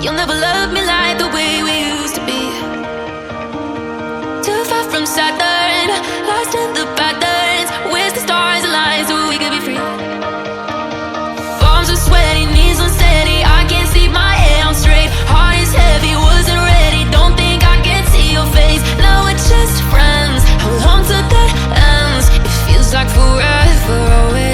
You'll never love me like the way we used to be. Too far from Saturn, lost in the patterns. Where's the stars align so we could be free? Palms are sweaty, knees unsteady. I can't see my head on straight. Heart is heavy, wasn't ready. Don't think I can see your face. Now we're just friends. Hold on to that ends. It feels like forever away.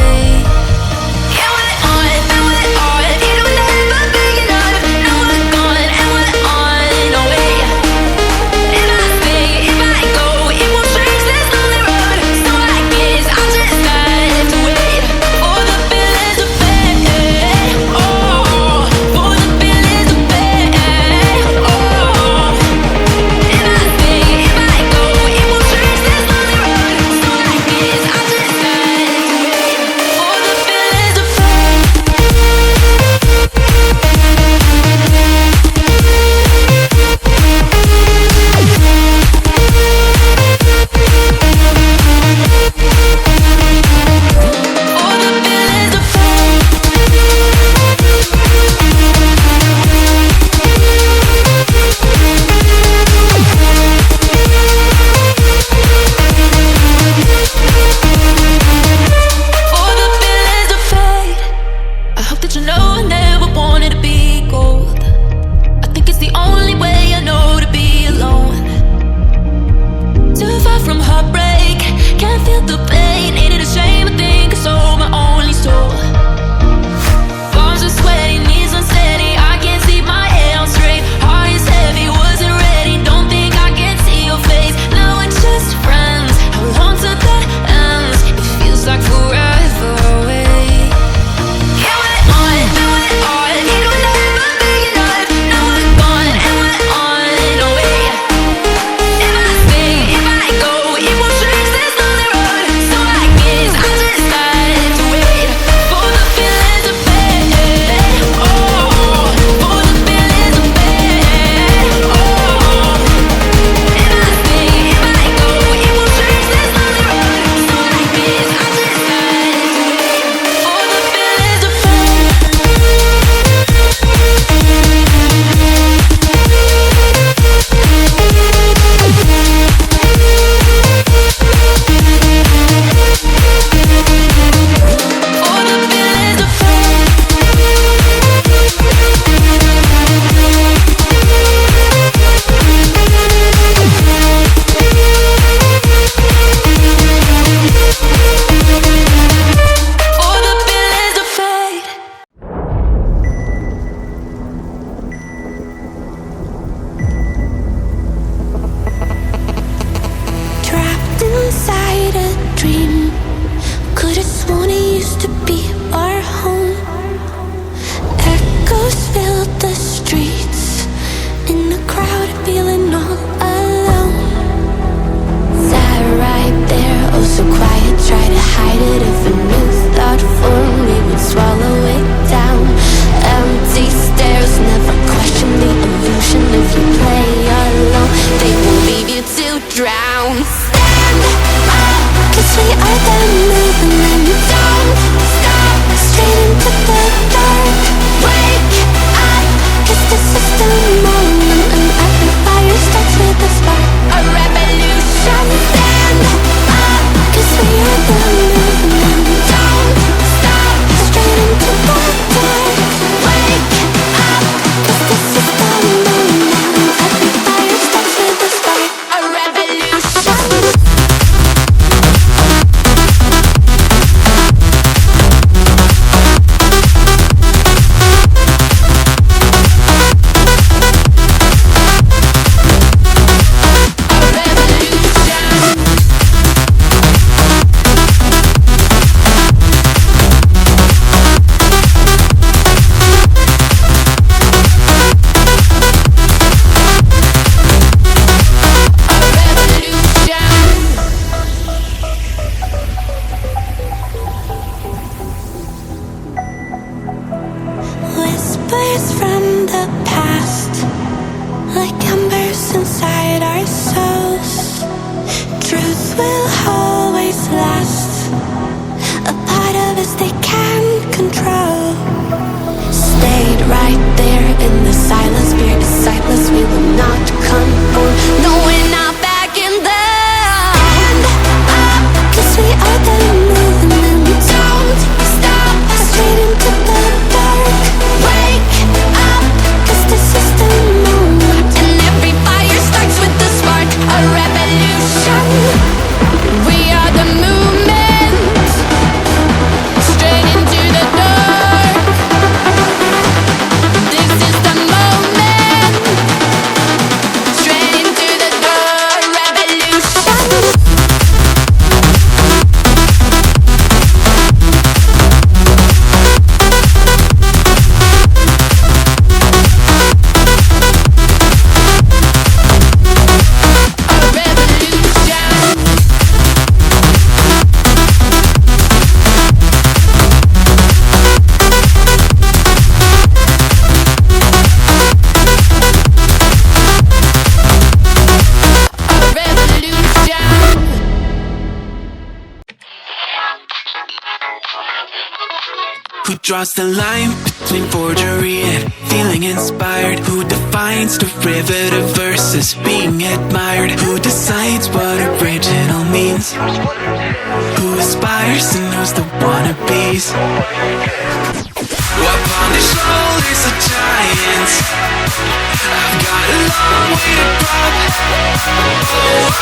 draws the line between forgery and feeling inspired? Who defines derivative versus being admired? Who decides what original means? Who aspires and knows the wannabes? Upon the shoulders of giants, I've got a long way to drop. Oh,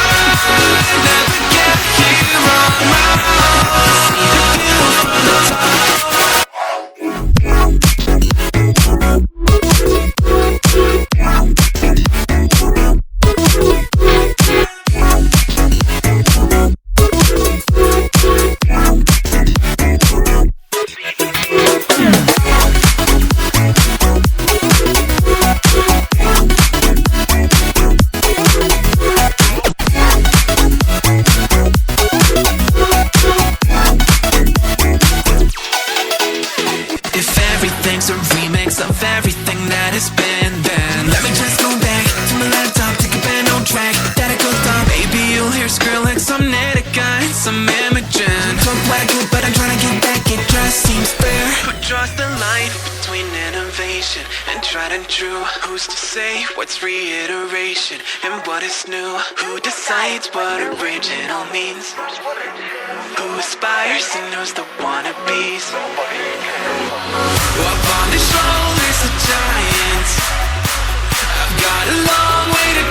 I'll never get here on my own. Need a view from the top. Everything's a remix of everything that has been. Then let me just go back to my laptop, take a band on track that it goes down. Maybe you'll hear Skrillex, some Netica, and some Imogen. Talk wacko, but I'm trying to get back. It just seems fair. Who draws the line between innovation and tried and true? Who's to say what's reiteration and what is new? Who decides what original means? Who aspires and knows the wannabes? Up on the shoulders of giants, I've got a long way to